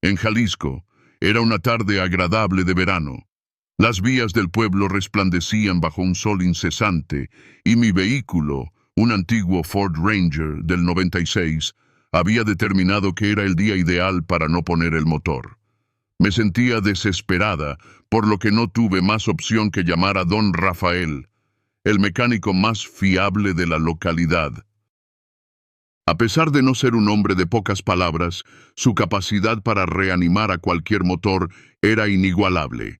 En Jalisco, era una tarde agradable de verano. Las vías del pueblo resplandecían bajo un sol incesante y mi vehículo, un antiguo Ford Ranger del 96, había determinado que era el día ideal para no poner el motor. Me sentía desesperada, por lo que no tuve más opción que llamar a don Rafael, el mecánico más fiable de la localidad. A pesar de no ser un hombre de pocas palabras, su capacidad para reanimar a cualquier motor era inigualable.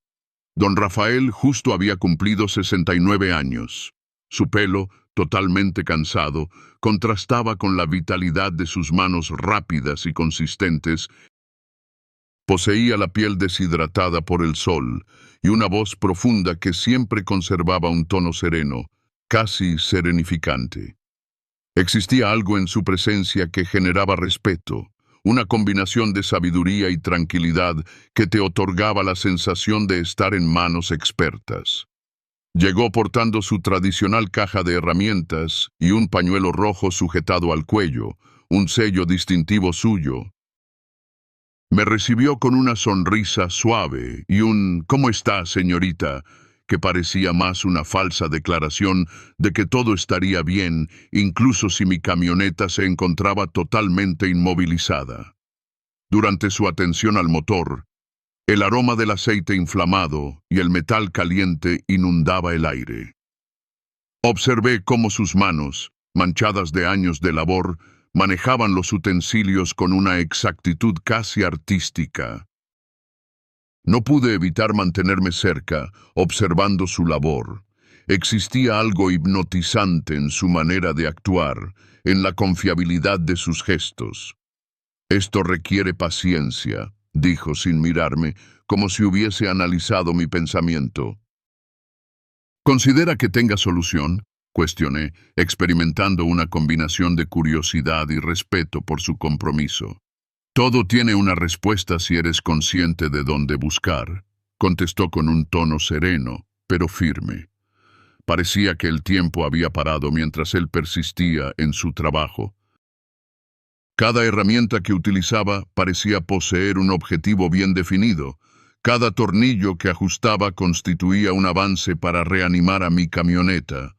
Don Rafael justo había cumplido 69 años. Su pelo, totalmente cansado, contrastaba con la vitalidad de sus manos rápidas y consistentes. Poseía la piel deshidratada por el sol y una voz profunda que siempre conservaba un tono sereno, casi serenificante. Existía algo en su presencia que generaba respeto, una combinación de sabiduría y tranquilidad que te otorgaba la sensación de estar en manos expertas. Llegó portando su tradicional caja de herramientas y un pañuelo rojo sujetado al cuello, un sello distintivo suyo. Me recibió con una sonrisa suave y un «¿Cómo está, señorita?», que parecía más una falsa declaración de que todo estaría bien, incluso si mi camioneta se encontraba totalmente inmovilizada. Durante su atención al motor, el aroma del aceite inflamado y el metal caliente inundaba el aire. Observé cómo sus manos, manchadas de años de labor, manejaban los utensilios con una exactitud casi artística. No pude evitar mantenerme cerca, observando su labor. Existía algo hipnotizante en su manera de actuar, en la confiabilidad de sus gestos. «Esto requiere paciencia», dijo sin mirarme, como si hubiese analizado mi pensamiento. «¿Considera que tenga solución?», cuestioné, experimentando una combinación de curiosidad y respeto por su compromiso. «Todo tiene una respuesta si eres consciente de dónde buscar», contestó con un tono sereno, pero firme. Parecía que el tiempo había parado mientras él persistía en su trabajo. Cada herramienta que utilizaba parecía poseer un objetivo bien definido. Cada tornillo que ajustaba constituía un avance para reanimar a mi camioneta.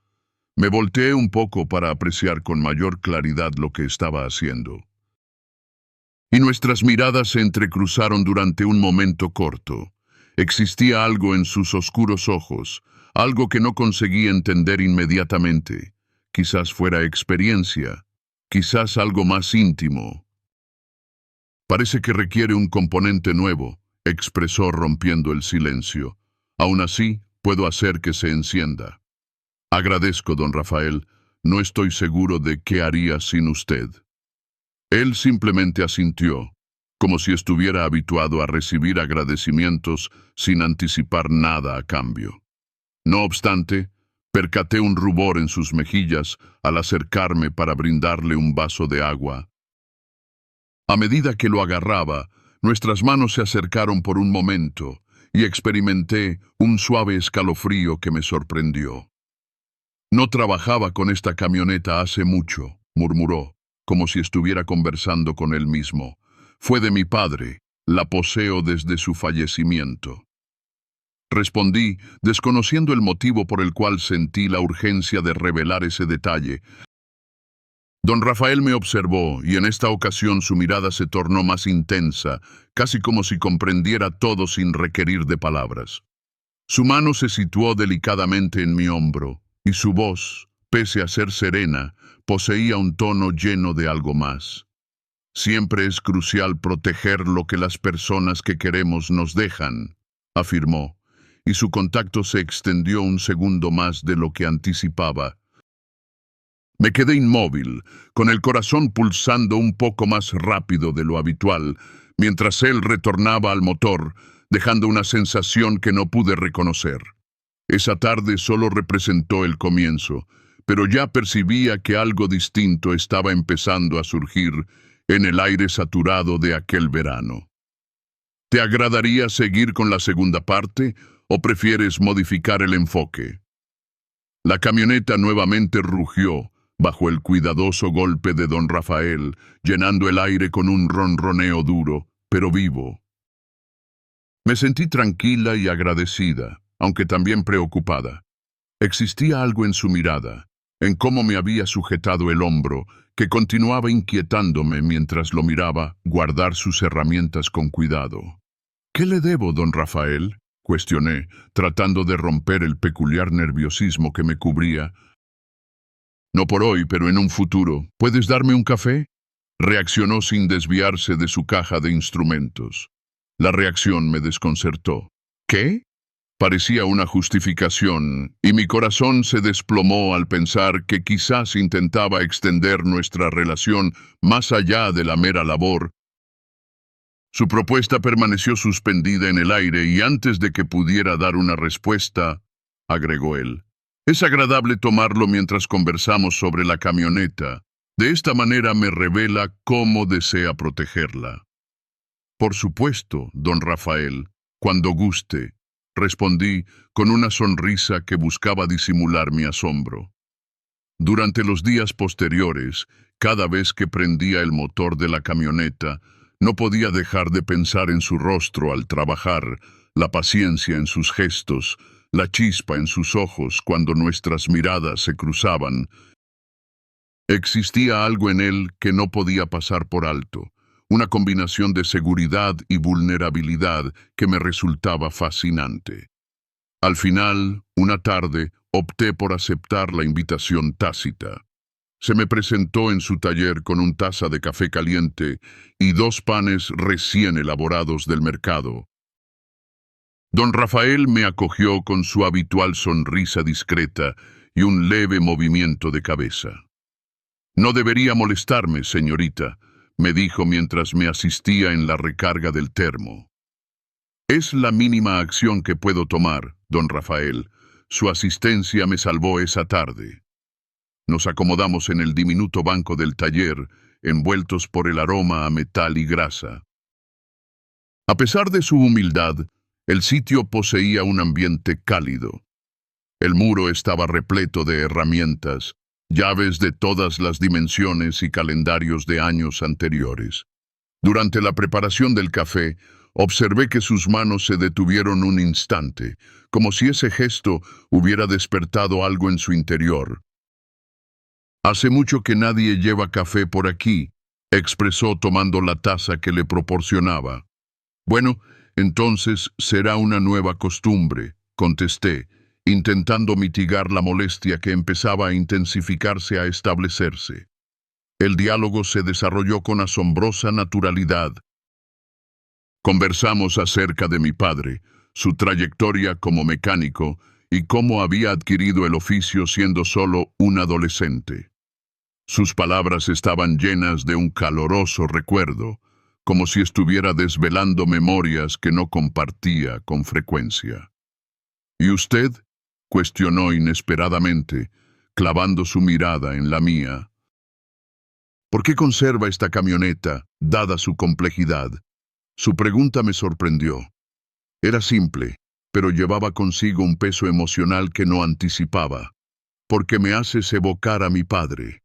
Me volteé un poco para apreciar con mayor claridad lo que estaba haciendo. Y nuestras miradas se entrecruzaron durante un momento corto. Existía algo en sus oscuros ojos, algo que no conseguí entender inmediatamente. Quizás fuera experiencia, quizás algo más íntimo. «Parece que requiere un componente nuevo», expresó rompiendo el silencio. «Aún así, puedo hacer que se encienda». «Agradezco, don Rafael. No estoy seguro de qué haría sin usted». Él simplemente asintió, como si estuviera habituado a recibir agradecimientos sin anticipar nada a cambio. No obstante, percaté un rubor en sus mejillas al acercarme para brindarle un vaso de agua. A medida que lo agarraba, nuestras manos se acercaron por un momento y experimenté un suave escalofrío que me sorprendió. «No trabajaba con esta camioneta hace mucho», murmuró, como si estuviera conversando con él mismo. «Fue de mi padre, la poseo desde su fallecimiento». Respondí, desconociendo el motivo por el cual sentí la urgencia de revelar ese detalle. Don Rafael me observó, y en esta ocasión su mirada se tornó más intensa, casi como si comprendiera todo sin requerir de palabras. Su mano se situó delicadamente en mi hombro, y su voz, pese a ser serena, poseía un tono lleno de algo más. «Siempre es crucial proteger lo que las personas que queremos nos dejan», afirmó, y su contacto se extendió un segundo más de lo que anticipaba. Me quedé inmóvil, con el corazón pulsando un poco más rápido de lo habitual, mientras él retornaba al motor, dejando una sensación que no pude reconocer. Esa tarde solo representó el comienzo, pero ya percibía que algo distinto estaba empezando a surgir en el aire saturado de aquel verano. ¿Te agradaría seguir con la segunda parte o prefieres modificar el enfoque? La camioneta nuevamente rugió bajo el cuidadoso golpe de don Rafael, llenando el aire con un ronroneo duro, pero vivo. Me sentí tranquila y agradecida, aunque también preocupada. Existía algo en su mirada, en cómo me había sujetado el hombro, que continuaba inquietándome mientras lo miraba guardar sus herramientas con cuidado. ¿Qué le debo, don Rafael?, cuestioné, tratando de romper el peculiar nerviosismo que me cubría. No por hoy, pero en un futuro. ¿Puedes darme un café? Reaccionó sin desviarse de su caja de instrumentos. La reacción me desconcertó. ¿Qué? Parecía una justificación, y mi corazón se desplomó al pensar que quizás intentaba extender nuestra relación más allá de la mera labor. Su propuesta permaneció suspendida en el aire y antes de que pudiera dar una respuesta, agregó él, es agradable tomarlo mientras conversamos sobre la camioneta. De esta manera me revela cómo desea protegerla. Por supuesto, don Rafael, cuando guste, respondí con una sonrisa que buscaba disimular mi asombro. Durante los días posteriores, cada vez que prendía el motor de la camioneta, no podía dejar de pensar en su rostro al trabajar, la paciencia en sus gestos, la chispa en sus ojos cuando nuestras miradas se cruzaban. Existía algo en él que no podía pasar por alto, una combinación de seguridad y vulnerabilidad que me resultaba fascinante. Al final, una tarde, opté por aceptar la invitación tácita. Se me presentó en su taller con una taza de café caliente y 2 panes recién elaborados del mercado. Don Rafael me acogió con su habitual sonrisa discreta y un leve movimiento de cabeza. No debería molestarme, señorita, me dijo mientras me asistía en la recarga del termo. Es la mínima acción que puedo tomar, don Rafael. Su asistencia me salvó esa tarde. Nos acomodamos en el diminuto banco del taller, envueltos por el aroma a metal y grasa. A pesar de su humildad, el sitio poseía un ambiente cálido. El muro estaba repleto de herramientas, llaves de todas las dimensiones y calendarios de años anteriores. Durante la preparación del café, observé que sus manos se detuvieron un instante, como si ese gesto hubiera despertado algo en su interior. Hace mucho que nadie lleva café por aquí, expresó tomando la taza que le proporcionaba. Bueno, entonces será una nueva costumbre, contesté, intentando mitigar la molestia que empezaba a intensificarse a establecerse. El diálogo se desarrolló con asombrosa naturalidad. Conversamos acerca de mi padre, su trayectoria como mecánico y cómo había adquirido el oficio siendo solo un adolescente. Sus palabras estaban llenas de un caloroso recuerdo, como si estuviera desvelando memorias que no compartía con frecuencia. ¿Y usted?, cuestionó inesperadamente, clavando su mirada en la mía. ¿Por qué conserva esta camioneta, dada su complejidad? Su pregunta me sorprendió. Era simple, pero llevaba consigo un peso emocional que no anticipaba, porque me haces evocar a mi padre.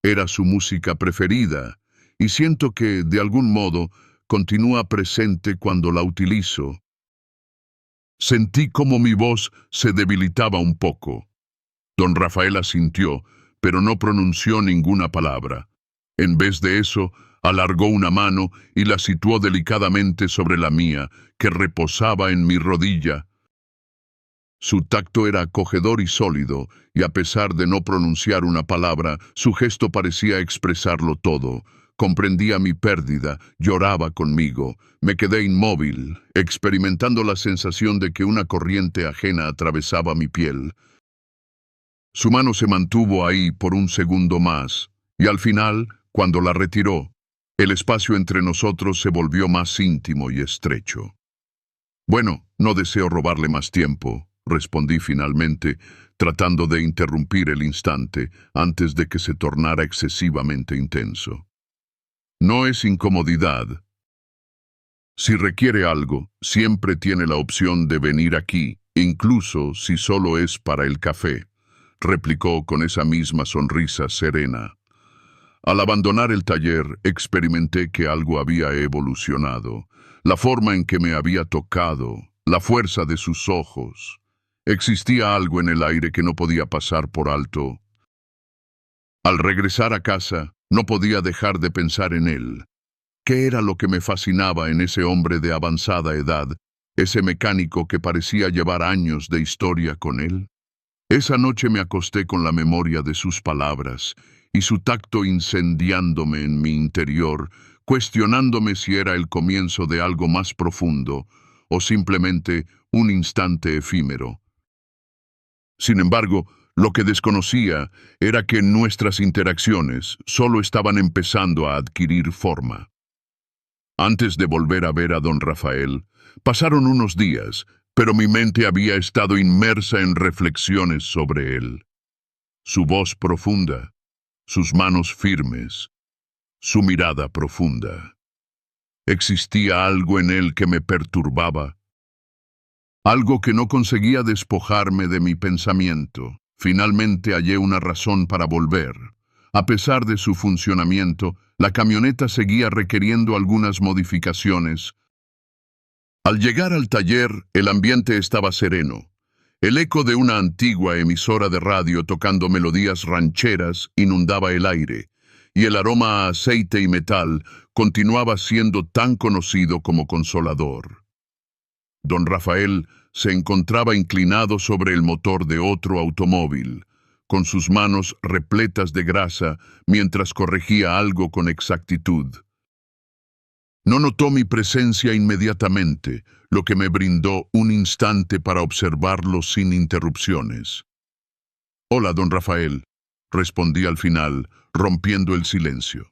Era su música preferida, y siento que, de algún modo, continúa presente cuando la utilizo. Sentí como mi voz se debilitaba un poco. Don Rafael asintió, pero no pronunció ninguna palabra. En vez de eso, alargó una mano y la situó delicadamente sobre la mía, que reposaba en mi rodilla. Su tacto era acogedor y sólido, y a pesar de no pronunciar una palabra, su gesto parecía expresarlo todo. Comprendía mi pérdida, lloraba conmigo. Me quedé inmóvil, experimentando la sensación de que una corriente ajena atravesaba mi piel. Su mano se mantuvo ahí por un segundo más, y al final, cuando la retiró, el espacio entre nosotros se volvió más íntimo y estrecho. Bueno, no deseo robarle más tiempo, respondí finalmente, tratando de interrumpir el instante antes de que se tornara excesivamente intenso. No es incomodidad. Si requiere algo, siempre tiene la opción de venir aquí, incluso si solo es para el café, replicó con esa misma sonrisa serena. Al abandonar el taller, experimenté que algo había evolucionado. La forma en que me había tocado, la fuerza de sus ojos. Existía algo en el aire que no podía pasar por alto. Al regresar a casa, no podía dejar de pensar en él. ¿Qué era lo que me fascinaba en ese hombre de avanzada edad, ese mecánico que parecía llevar años de historia con él? Esa noche me acosté con la memoria de sus palabras y su tacto incendiándome en mi interior, cuestionándome si era el comienzo de algo más profundo o simplemente un instante efímero. Sin embargo, lo que desconocía era que nuestras interacciones solo estaban empezando a adquirir forma. Antes de volver a ver a don Rafael, pasaron unos días, pero mi mente había estado inmersa en reflexiones sobre él. Su voz profunda, sus manos firmes, su mirada profunda. Existía algo en él que me perturbaba, algo que no conseguía despojarme de mi pensamiento. Finalmente hallé una razón para volver. A pesar de su funcionamiento, la camioneta seguía requiriendo algunas modificaciones. Al llegar al taller, el ambiente estaba sereno. El eco de una antigua emisora de radio tocando melodías rancheras inundaba el aire, y el aroma a aceite y metal continuaba siendo tan conocido como consolador. Don Rafael se encontraba inclinado sobre el motor de otro automóvil, con sus manos repletas de grasa mientras corregía algo con exactitud. No notó mi presencia inmediatamente, lo que me brindó un instante para observarlo sin interrupciones. «Hola, don Rafael», respondí al final, rompiendo el silencio.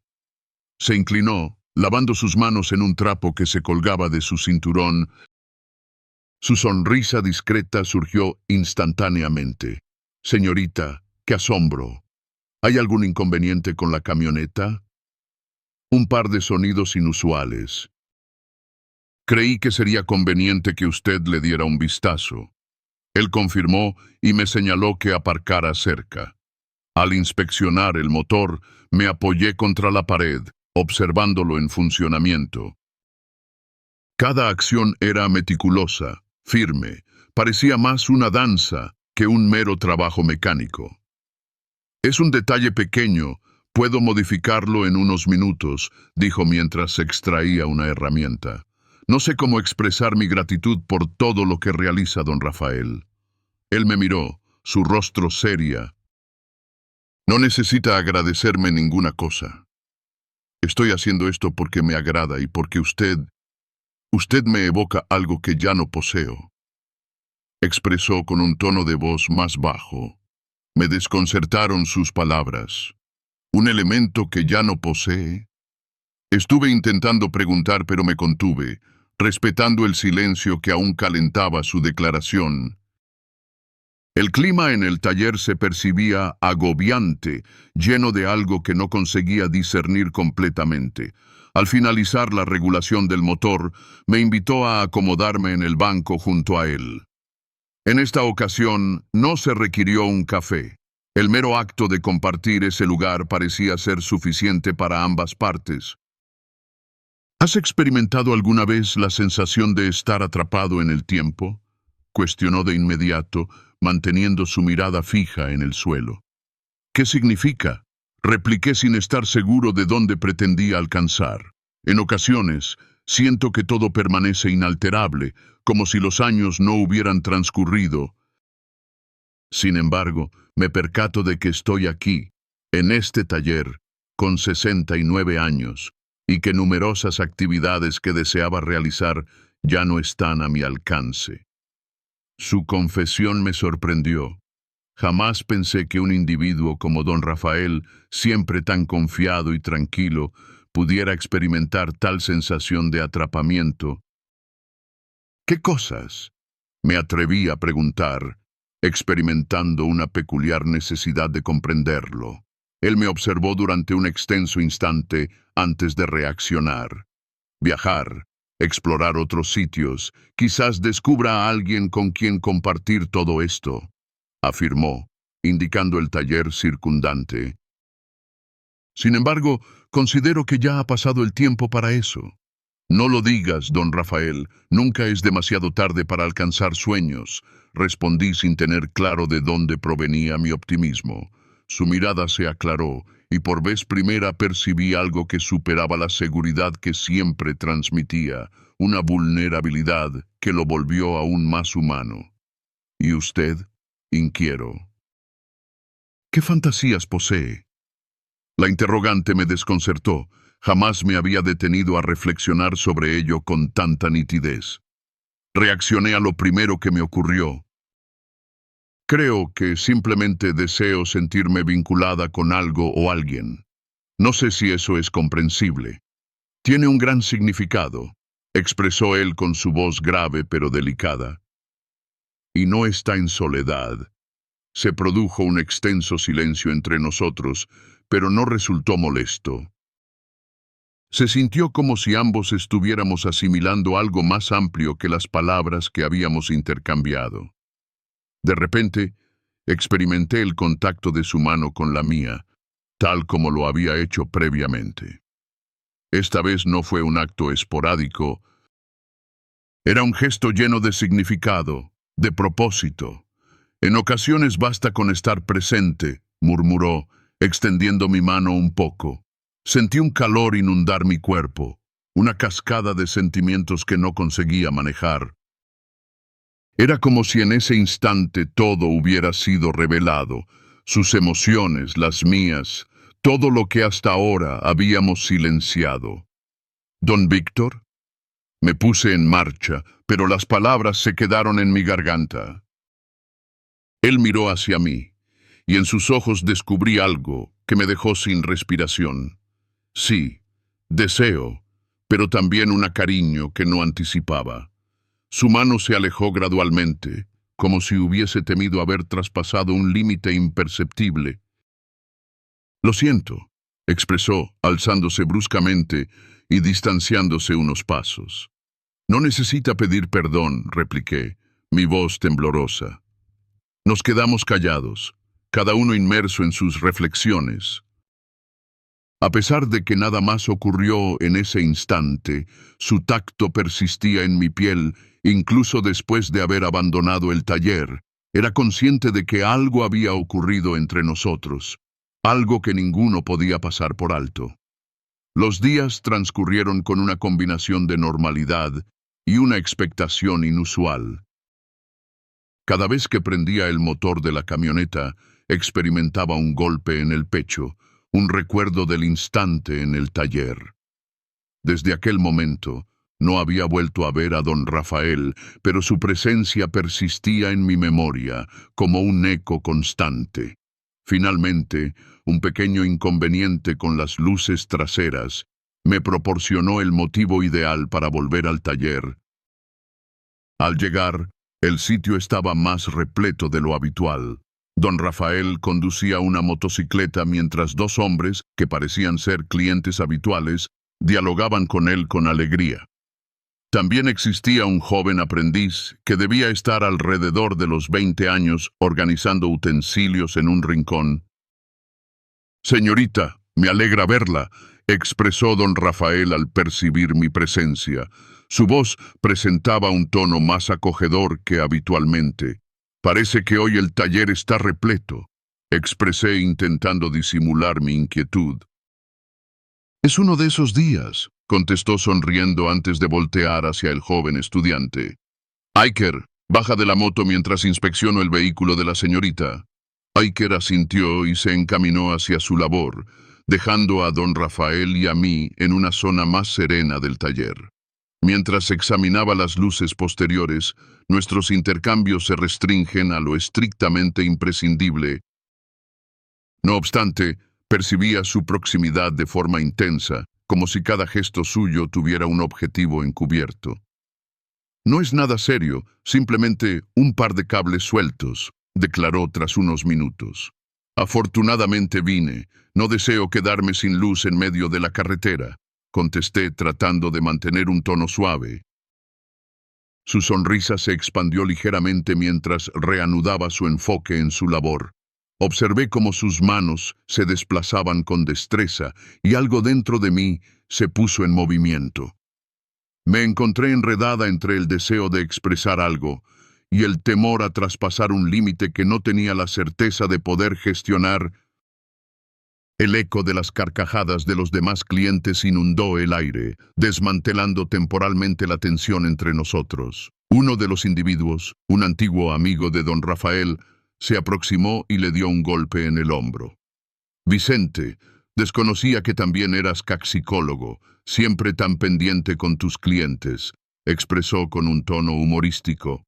Se inclinó, lavando sus manos en un trapo que se colgaba de su cinturón. Su sonrisa discreta surgió instantáneamente. «Señorita, qué asombro. ¿Hay algún inconveniente con la camioneta?» Un par de sonidos inusuales. «Creí que sería conveniente que usted le diera un vistazo». Él confirmó y me señaló que aparcara cerca. Al inspeccionar el motor, me apoyé contra la pared, observándolo en funcionamiento. Cada acción era meticulosa, firme, parecía más una danza que un mero trabajo mecánico. «Es un detalle pequeño, puedo modificarlo en unos minutos», dijo mientras extraía una herramienta. No sé cómo expresar mi gratitud por todo lo que realiza don Rafael. Él me miró, su rostro seria. «No necesita agradecerme ninguna cosa. Estoy haciendo esto porque me agrada y porque usted me evoca algo que ya no poseo», expresó con un tono de voz más bajo. Me desconcertaron sus palabras. «¿Un elemento que ya no posee?» Estuve intentando preguntar, pero me contuve, respetando el silencio que aún calentaba su declaración. El clima en el taller se percibía agobiante, lleno de algo que no conseguía discernir completamente. Al finalizar la regulación del motor, me invitó a acomodarme en el banco junto a él. En esta ocasión no se requirió un café. El mero acto de compartir ese lugar parecía ser suficiente para ambas partes. ¿Has experimentado alguna vez la sensación de estar atrapado en el tiempo?, cuestionó de inmediato, manteniendo su mirada fija en el suelo. «¿Qué significa?», repliqué sin estar seguro de dónde pretendía alcanzar. En ocasiones, siento que todo permanece inalterable, como si los años no hubieran transcurrido. Sin embargo, me percato de que estoy aquí, en este taller, con 69 años, y que numerosas actividades que deseaba realizar ya no están a mi alcance. Su confesión me sorprendió. Jamás pensé que un individuo como don Rafael, siempre tan confiado y tranquilo, pudiera experimentar tal sensación de atrapamiento. «¿Qué cosas?», me atreví a preguntar, experimentando una peculiar necesidad de comprenderlo. Él me observó durante un extenso instante antes de reaccionar. «Viajar, explorar otros sitios, quizás descubra a alguien con quien compartir todo esto», afirmó, indicando el taller circundante. Sin embargo, considero que ya ha pasado el tiempo para eso. No lo digas, don Rafael, nunca es demasiado tarde para alcanzar sueños, respondí sin tener claro de dónde provenía mi optimismo. Su mirada se aclaró y por vez primera percibí algo que superaba la seguridad que siempre transmitía, una vulnerabilidad que lo volvió aún más humano. ¿Y usted? Inquiero. ¿Qué fantasías posee? La interrogante me desconcertó. Jamás me había detenido a reflexionar sobre ello con tanta nitidez. Reaccioné a lo primero que me ocurrió. Creo que simplemente deseo sentirme vinculada con algo o alguien. No sé si eso es comprensible. Tiene un gran significado, expresó él con su voz grave pero delicada. Y no está en soledad. Se produjo un extenso silencio entre nosotros, pero no resultó molesto. Se sintió como si ambos estuviéramos asimilando algo más amplio que las palabras que habíamos intercambiado. De repente, experimenté el contacto de su mano con la mía, tal como lo había hecho previamente. Esta vez no fue un acto esporádico, era un gesto lleno de significado, de propósito. En ocasiones basta con estar presente, murmuró, extendiendo mi mano un poco. Sentí un calor inundar mi cuerpo, una cascada de sentimientos que no conseguía manejar. Era como si en ese instante todo hubiera sido revelado, sus emociones, las mías, todo lo que hasta ahora habíamos silenciado. ¿Don Víctor? Me puse en marcha, pero las palabras se quedaron en mi garganta. Él miró hacia mí, y en sus ojos descubrí algo que me dejó sin respiración. Sí, deseo, pero también un cariño que no anticipaba. Su mano se alejó gradualmente, como si hubiese temido haber traspasado un límite imperceptible. Lo siento, expresó, alzándose bruscamente y distanciándose unos pasos. No necesita pedir perdón, repliqué, mi voz temblorosa. Nos quedamos callados, cada uno inmerso en sus reflexiones. A pesar de que nada más ocurrió en ese instante, su tacto persistía en mi piel, incluso después de haber abandonado el taller. Era consciente de que algo había ocurrido entre nosotros, algo que ninguno podía pasar por alto. Los días transcurrieron con una combinación de normalidad y una expectación inusual. Cada vez que prendía el motor de la camioneta, experimentaba un golpe en el pecho, un recuerdo del instante en el taller. Desde aquel momento, no había vuelto a ver a don Rafael, pero su presencia persistía en mi memoria, como un eco constante. Finalmente, un pequeño inconveniente con las luces traseras me proporcionó el motivo ideal para volver al taller. Al llegar, el sitio estaba más repleto de lo habitual. Don Rafael conducía una motocicleta mientras dos hombres, que parecían ser clientes habituales, dialogaban con él con alegría. También existía un joven aprendiz que debía estar alrededor de los 20 años organizando utensilios en un rincón. «Señorita, me alegra verla», expresó don Rafael al percibir mi presencia. Su voz presentaba un tono más acogedor que habitualmente. «Parece que hoy el taller está repleto», expresé intentando disimular mi inquietud. «Es uno de esos días», contestó sonriendo antes de voltear hacia el joven estudiante. «Iker, baja de la moto mientras inspecciono el vehículo de la señorita». Iker asintió y se encaminó hacia su labor, dejando a don Rafael y a mí en una zona más serena del taller. Mientras examinaba las luces posteriores, nuestros intercambios se restringen a lo estrictamente imprescindible. No obstante, percibía su proximidad de forma intensa, como si cada gesto suyo tuviera un objetivo encubierto. «No es nada serio, simplemente un par de cables sueltos», declaró tras unos minutos. «Afortunadamente vine, no deseo quedarme sin luz en medio de la carretera», contesté tratando de mantener un tono suave. Su sonrisa se expandió ligeramente mientras reanudaba su enfoque en su labor. Observé cómo sus manos se desplazaban con destreza y algo dentro de mí se puso en movimiento. Me encontré enredada entre el deseo de expresar algo y el temor a traspasar un límite que no tenía la certeza de poder gestionar. El eco de las carcajadas de los demás clientes inundó el aire, desmantelando temporalmente la tensión entre nosotros. Uno de los individuos, un antiguo amigo de don Rafael, se aproximó y le dio un golpe en el hombro. Vicente, desconocía que también eras caxicólogo, siempre tan pendiente con tus clientes, expresó con un tono humorístico.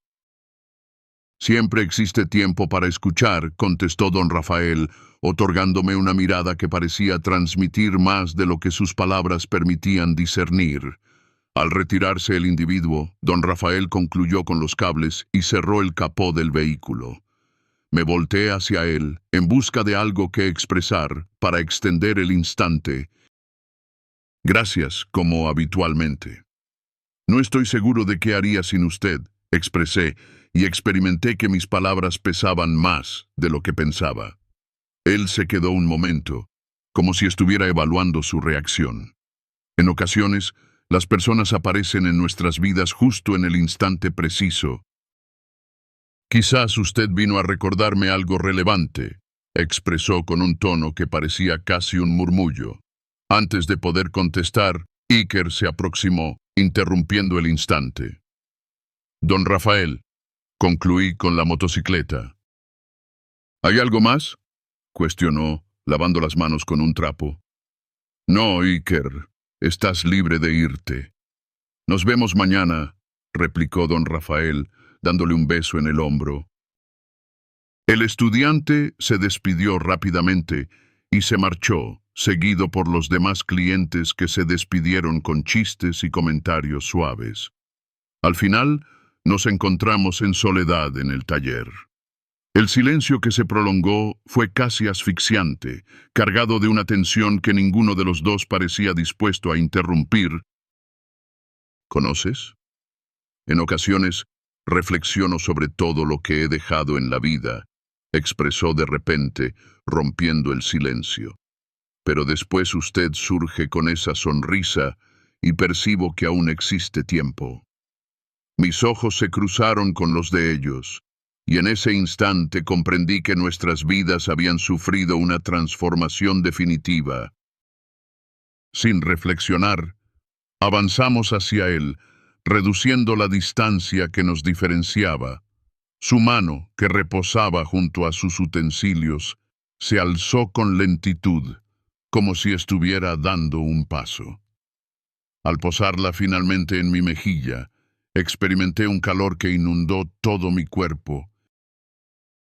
Siempre existe tiempo para escuchar, contestó don Rafael, otorgándome una mirada que parecía transmitir más de lo que sus palabras permitían discernir. Al retirarse el individuo, don Rafael concluyó con los cables y cerró el capó del vehículo. Me volteé hacia él, en busca de algo que expresar, para extender el instante. Gracias, como habitualmente. No estoy seguro de qué haría sin usted, expresé, y experimenté que mis palabras pesaban más de lo que pensaba. Él se quedó un momento, como si estuviera evaluando su reacción. En ocasiones, las personas aparecen en nuestras vidas justo en el instante preciso. Quizás usted vino a recordarme algo relevante, expresó con un tono que parecía casi un murmullo. Antes de poder contestar, Iker se aproximó, interrumpiendo el instante. Don Rafael, concluí con la motocicleta. ¿Hay algo más?, cuestionó, lavando las manos con un trapo. No, Iker, estás libre de irte. Nos vemos mañana, replicó don Rafael, dándole un beso en el hombro. El estudiante se despidió rápidamente y se marchó, seguido por los demás clientes que se despidieron con chistes y comentarios suaves. Al final, nos encontramos en soledad en el taller. El silencio que se prolongó fue casi asfixiante, cargado de una tensión que ninguno de los dos parecía dispuesto a interrumpir. ¿Conoces? En ocasiones, reflexiono sobre todo lo que he dejado en la vida, expresó de repente, rompiendo el silencio. Pero después usted surge con esa sonrisa y percibo que aún existe tiempo. Mis ojos se cruzaron con los de ellos, y en ese instante comprendí que nuestras vidas habían sufrido una transformación definitiva. Sin reflexionar, avanzamos hacia él, reduciendo la distancia que nos diferenciaba. Su mano, que reposaba junto a sus utensilios, se alzó con lentitud, como si estuviera dando un paso. Al posarla finalmente en mi mejilla, experimenté un calor que inundó todo mi cuerpo.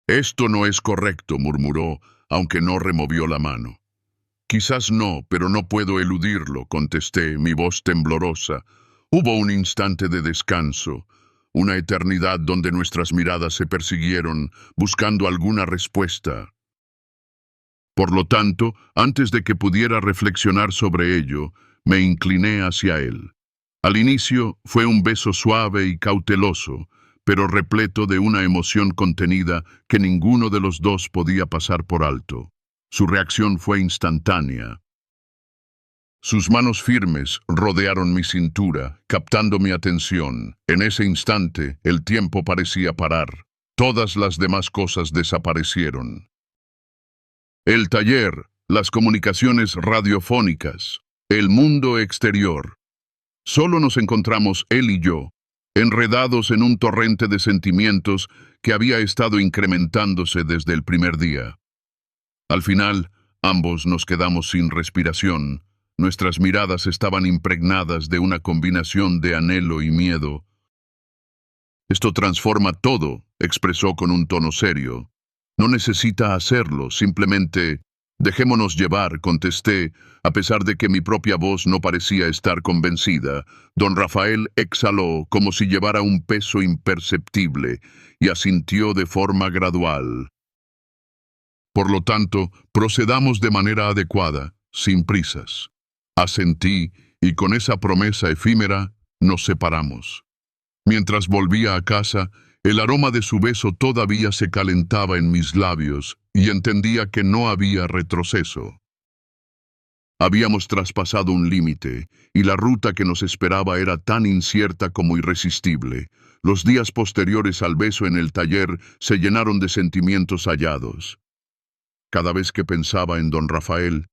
Esto no es correcto, murmuró, aunque no removió la mano. Quizás no, pero no puedo eludirlo, contesté, mi voz temblorosa. Hubo un instante de descanso, una eternidad donde nuestras miradas se persiguieron, buscando alguna respuesta. Por lo tanto, antes de que pudiera reflexionar sobre ello, me incliné hacia él. Al inicio fue un beso suave y cauteloso, pero repleto de una emoción contenida que ninguno de los dos podía pasar por alto. Su reacción fue instantánea. Sus manos firmes rodearon mi cintura, captando mi atención. En ese instante, el tiempo parecía parar. Todas las demás cosas desaparecieron. El taller, las comunicaciones radiofónicas, el mundo exterior. Solo nos encontramos él y yo, enredados en un torrente de sentimientos que había estado incrementándose desde el primer día. Al final, ambos nos quedamos sin respiración. Nuestras miradas estaban impregnadas de una combinación de anhelo y miedo. Esto transforma todo, expresó con un tono serio. No necesita hacerlo, simplemente dejémonos llevar, contesté, a pesar de que mi propia voz no parecía estar convencida. Don Rafael exhaló como si llevara un peso imperceptible y asintió de forma gradual. Por lo tanto, procedamos de manera adecuada, sin prisas. Asentí, y con esa promesa efímera nos separamos. Mientras volvía a casa, El aroma de su beso todavía se calentaba en mis labios y entendía que no había retroceso. Habíamos traspasado un límite y la ruta que nos esperaba era tan incierta como irresistible. Los días posteriores al beso en el taller se llenaron de sentimientos hallados. Cada vez que pensaba en don Rafael,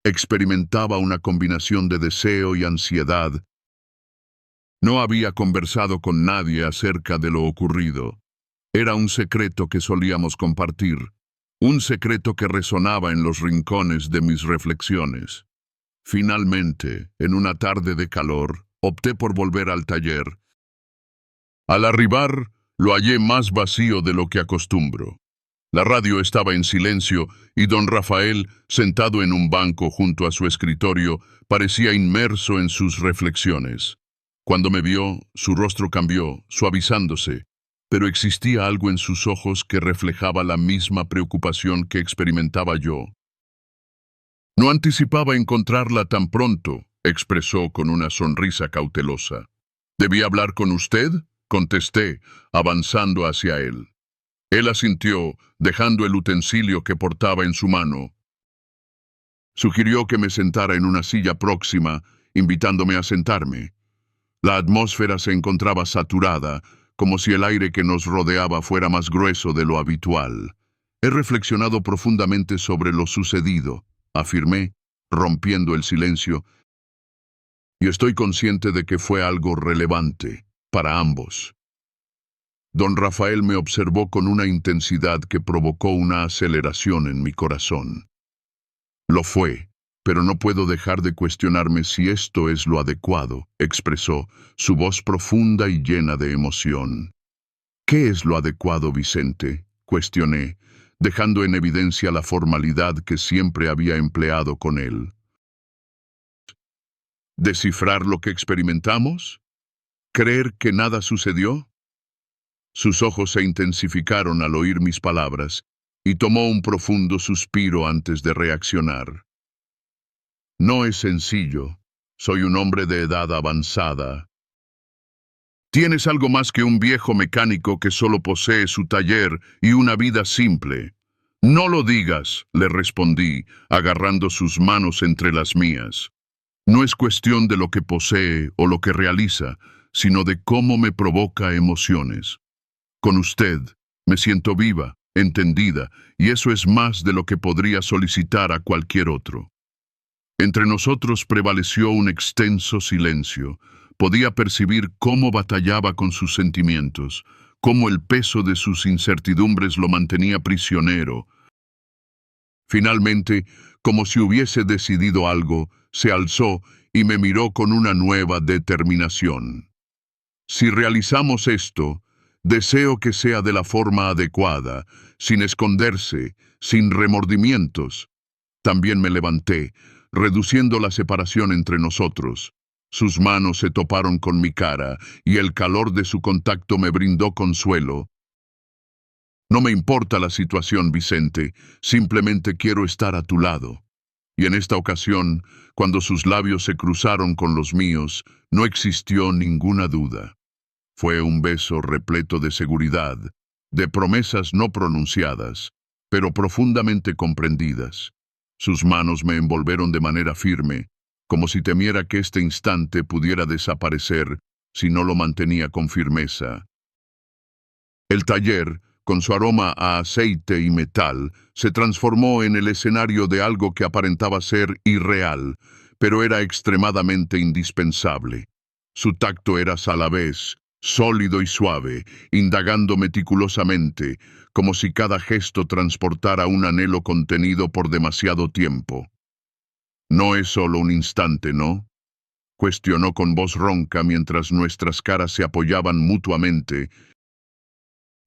experimentaba una combinación de deseo y ansiedad. No había conversado con nadie acerca de lo ocurrido. Era un secreto que solíamos compartir, un secreto que resonaba en los rincones de mis reflexiones. Finalmente, en una tarde de calor, opté por volver al taller. Al arribar, lo hallé más vacío de lo que acostumbro. La radio estaba en silencio y don Rafael, sentado en un banco junto a su escritorio, parecía inmerso en sus reflexiones. Cuando me vio, su rostro cambió, suavizándose, pero existía algo en sus ojos que reflejaba la misma preocupación que experimentaba yo. No anticipaba encontrarla tan pronto, expresó con una sonrisa cautelosa. ¿Debí hablar con usted?, contesté, avanzando hacia él. Él asintió, dejando el utensilio que portaba en su mano. Sugirió que me sentara en una silla próxima, invitándome a sentarme. La atmósfera se encontraba saturada, como si el aire que nos rodeaba fuera más grueso de lo habitual. He reflexionado profundamente sobre lo sucedido, afirmé, rompiendo el silencio, y estoy consciente de que fue algo relevante para ambos. Don Rafael me observó con una intensidad que provocó una aceleración en mi corazón. Lo fue, pero no puedo dejar de cuestionarme si esto es lo adecuado, expresó, su voz profunda y llena de emoción. ¿Qué es lo adecuado, Vicente?, cuestioné, dejando en evidencia la formalidad que siempre había empleado con él. ¿Descifrar lo que experimentamos? ¿Creer que nada sucedió? Sus ojos se intensificaron al oír mis palabras y tomó un profundo suspiro antes de reaccionar. No es sencillo. Soy un hombre de edad avanzada. Tienes algo más que un viejo mecánico que solo posee su taller y una vida simple. No lo digas, le respondí, agarrando sus manos entre las mías. No es cuestión de lo que posee o lo que realiza, sino de cómo me provoca emociones. Con usted, me siento viva, entendida, y eso es más de lo que podría solicitar a cualquier otro. Entre nosotros prevaleció un extenso silencio. Podía percibir cómo batallaba con sus sentimientos, cómo el peso de sus incertidumbres lo mantenía prisionero. Finalmente, como si hubiese decidido algo, se alzó y me miró con una nueva determinación. Si realizamos esto, deseo que sea de la forma adecuada, sin esconderse, sin remordimientos. También me levanté, reduciendo la separación entre nosotros. Sus manos se toparon con mi cara y el calor de su contacto me brindó consuelo. No me importa la situación, Vicente, simplemente quiero estar a tu lado. Y en esta ocasión, cuando sus labios se cruzaron con los míos, no existió ninguna duda. Fue un beso repleto de seguridad, de promesas no pronunciadas, pero profundamente comprendidas. Sus manos me envolvieron de manera firme, como si temiera que este instante pudiera desaparecer si no lo mantenía con firmeza. El taller, con su aroma a aceite y metal, se transformó en el escenario de algo que aparentaba ser irreal, pero era extremadamente indispensable. Su tacto era a la vez sólido y suave, indagando meticulosamente, como si cada gesto transportara un anhelo contenido por demasiado tiempo. «No es solo un instante, ¿no?», cuestionó con voz ronca mientras nuestras caras se apoyaban mutuamente.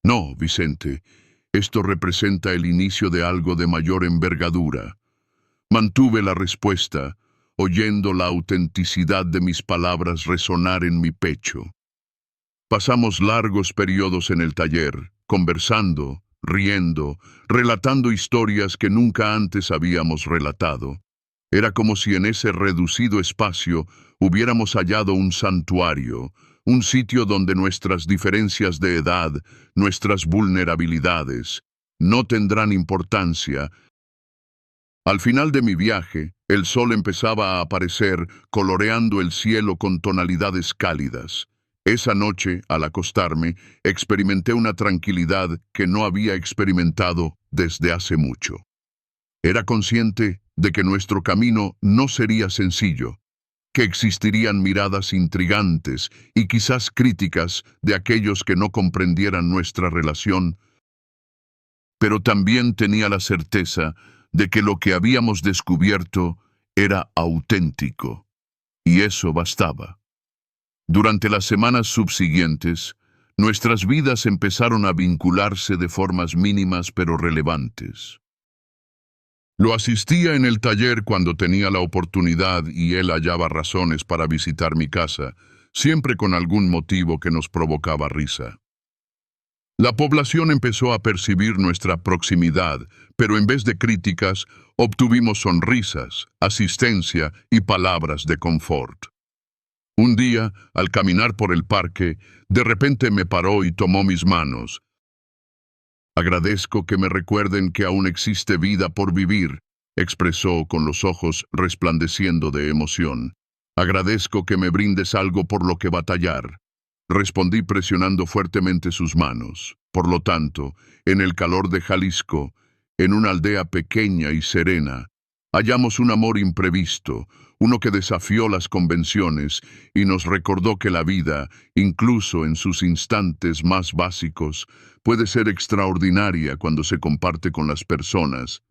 «No, Vicente, esto representa el inicio de algo de mayor envergadura». Mantuve la respuesta, oyendo la autenticidad de mis palabras resonar en mi pecho. Pasamos largos periodos en el taller, conversando, riendo, relatando historias que nunca antes habíamos relatado. Era como si en ese reducido espacio hubiéramos hallado un santuario, un sitio donde nuestras diferencias de edad, nuestras vulnerabilidades, no tendrán importancia. Al final de mi viaje, el sol empezaba a aparecer, coloreando el cielo con tonalidades cálidas. Esa noche, al acostarme, experimenté una tranquilidad que no había experimentado desde hace mucho. Era consciente de que nuestro camino no sería sencillo, que existirían miradas intrigantes y quizás críticas de aquellos que no comprendieran nuestra relación, pero también tenía la certeza de que lo que habíamos descubierto era auténtico, y eso bastaba. Durante las semanas subsiguientes, nuestras vidas empezaron a vincularse de formas mínimas pero relevantes. Lo asistía en el taller cuando tenía la oportunidad y él hallaba razones para visitar mi casa, siempre con algún motivo que nos provocaba risa. La población empezó a percibir nuestra proximidad, pero en vez de críticas, obtuvimos sonrisas, asistencia y palabras de confort. Un día, al caminar por el parque, de repente me paró y tomó mis manos. Agradezco que me recuerden que aún existe vida por vivir, expresó con los ojos resplandeciendo de emoción. Agradezco que me brindes algo por lo que batallar. Respondí presionando fuertemente sus manos. Por lo tanto, en el calor de Jalisco, en una aldea pequeña y serena, hallamos un amor imprevisto, uno que desafió las convenciones y nos recordó que la vida, incluso en sus instantes más básicos, puede ser extraordinaria cuando se comparte con las personas